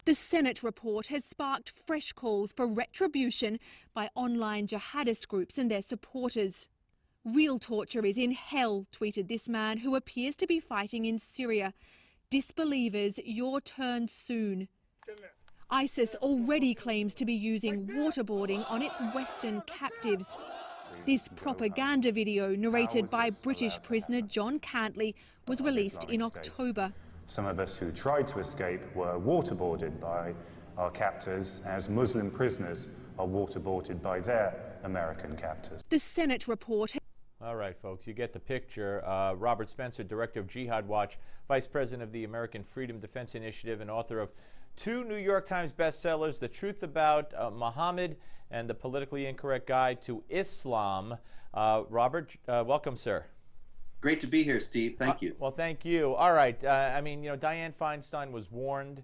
The Senate report has sparked fresh calls for retribution by online jihadist groups and their supporters. Real torture is in hell, tweeted this man who appears to be fighting in Syria. Disbelievers, your turn soon. ISIS already claims to be using waterboarding on its Western captives. This propaganda video, narrated by British prisoner John Cantley, was released in October. Some of us who tried to escape were waterboarded by our captors, as Muslim prisoners are waterboarded by their American captors. The Senate report. All right, folks, you get the picture. Robert Spencer, director of Jihad Watch, vice president of the American Freedom Defense Initiative, and author of 2 New York Times bestsellers, The Truth About Muhammad and The Politically Incorrect Guide to Islam. Robert, welcome, sir. Great to be here, Steve. Thank you. Well, thank you. All right. I mean, you know, Dianne Feinstein was warned.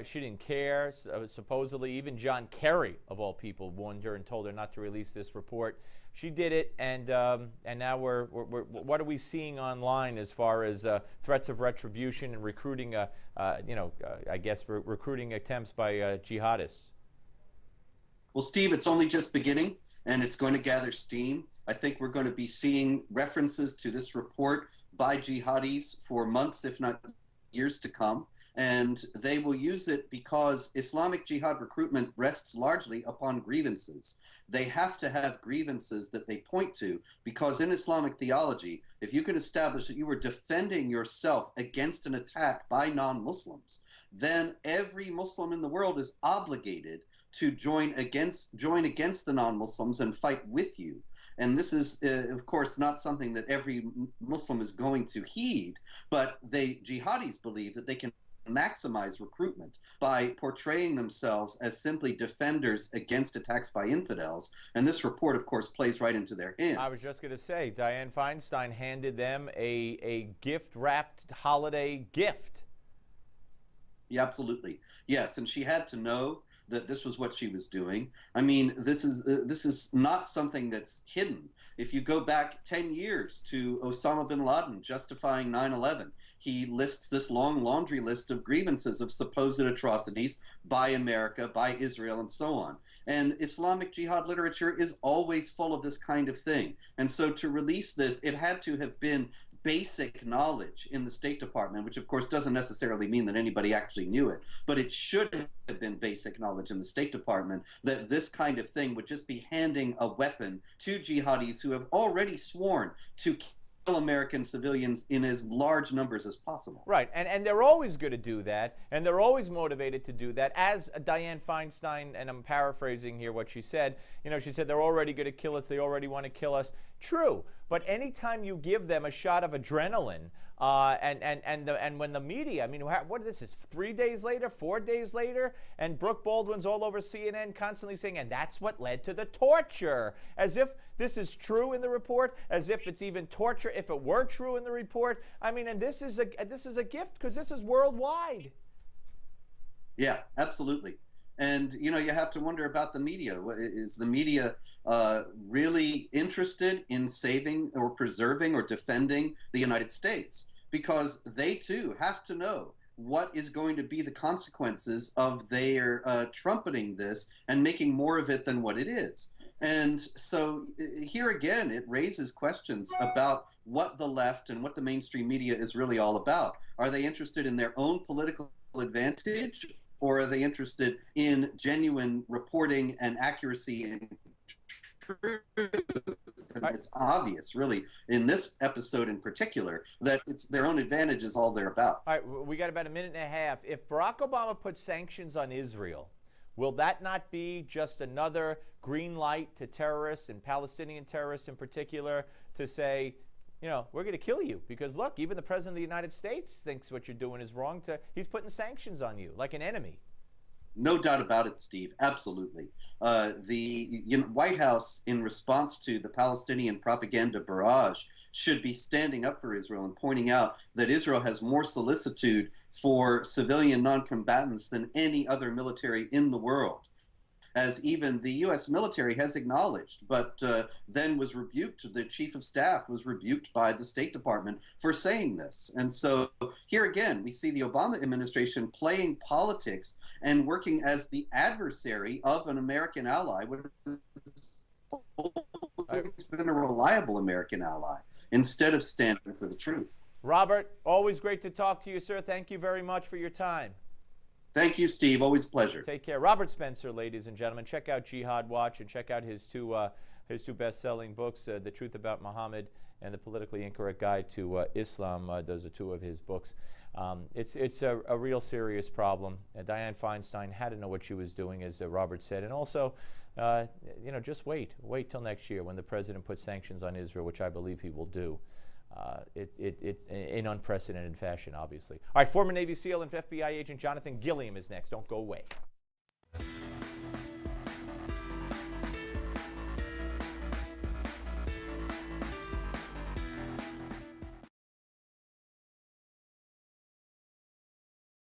She didn't care. Supposedly, even John Kerry, of all people, warned her and told her not to release this report. She did it, and now what are we seeing online as far as threats of retribution and recruiting? I guess recruiting attempts by jihadists. Well, Steve, it's only just beginning, and it's going to gather steam. I think we're going to be seeing references to this report by jihadis for months, if not years to come. And they will use it because Islamic Jihad recruitment rests largely upon grievances. They have to have grievances that they point to, because in Islamic theology, if you can establish that you were defending yourself against an attack by non-Muslims, then every Muslim in the world is obligated to join against the non-Muslims and fight with you. And this is, of course, not something that every Muslim is going to heed, but jihadis believe that they can maximize recruitment by portraying themselves as simply defenders against attacks by infidels. And this report, of course, plays right into their hands. I was just going to say, Dianne Feinstein handed them a gift-wrapped holiday gift. Yeah, absolutely. Yes, and she had to know that this was what she was doing. I mean, this is not something that's hidden. If you go back 10 years to Osama bin Laden justifying 9/11, he lists this long laundry list of grievances of supposed atrocities by America, by Israel, and so on. And Islamic Jihad literature is always full of this kind of thing. And so to release this, it had to have been basic knowledge in the State Department, which of course doesn't necessarily mean that anybody actually knew it, but it should have been basic knowledge in the State Department that this kind of thing would just be handing a weapon to jihadis who have already sworn to kill American civilians in as large numbers as possible. Right, and they're always going to do that, and they're always motivated to do that. As Dianne Feinstein, and I'm paraphrasing here what she said, you know, she said they're already going to kill us, they already want to kill us. True, but anytime you give them a shot of adrenaline, and when the media, I mean, what is this, 3 days later, 4 days later, and Brooke Baldwin's all over CNN constantly saying, and that's what led to the torture, as if this is true in the report, as if it's even torture if it were true in the report. I mean, and this is a gift, because this is worldwide. Yeah, absolutely. And, you know, you have to wonder about the media. Is the media really interested in saving or preserving or defending the United States? Because they, too, have to know what is going to be the consequences of their trumpeting this and making more of it than what it is. And so here again, it raises questions about what the left and what the mainstream media is really all about. Are they interested in their own political advantage, or are they interested in genuine reporting and accuracy and truth? And it's obvious, really, in this episode in particular, that it's their own advantage is all they're about. All right, we got about a minute and a half. If Barack Obama puts sanctions on Israel, will that not be just another green light to terrorists, and Palestinian terrorists in particular, to say, you know, we're going to kill you? Because look, even the President of the United States thinks what you're doing is wrong. He's putting sanctions on you like an enemy. No doubt about it, Steve. Absolutely. The White House, in response to the Palestinian propaganda barrage, should be standing up for Israel and pointing out that Israel has more solicitude for civilian non-combatants than any other military in the world. as even the U.S. military has acknowledged, but then was rebuked. The chief of staff was rebuked by the State Department for saying this. And so here again, we see the Obama administration playing politics and working as the adversary of an American ally, which has been a reliable American ally, instead of standing for the truth. Robert, always great to talk to you, sir. Thank you very much for your time. Thank you, Steve. Always a pleasure. Take care. Robert Spencer, ladies and gentlemen. Check out Jihad Watch and check out his two best-selling books, The Truth About Muhammad and The Politically Incorrect Guide to Islam. Those are two of his books. It's a real serious problem. Dianne Feinstein had to know what she was doing, as Robert said. And also, just wait till next year when the president puts sanctions on Israel, which I believe he will do. In unprecedented fashion, obviously. All right, former Navy SEAL and FBI agent Jonathan Gilliam is next. Don't go away.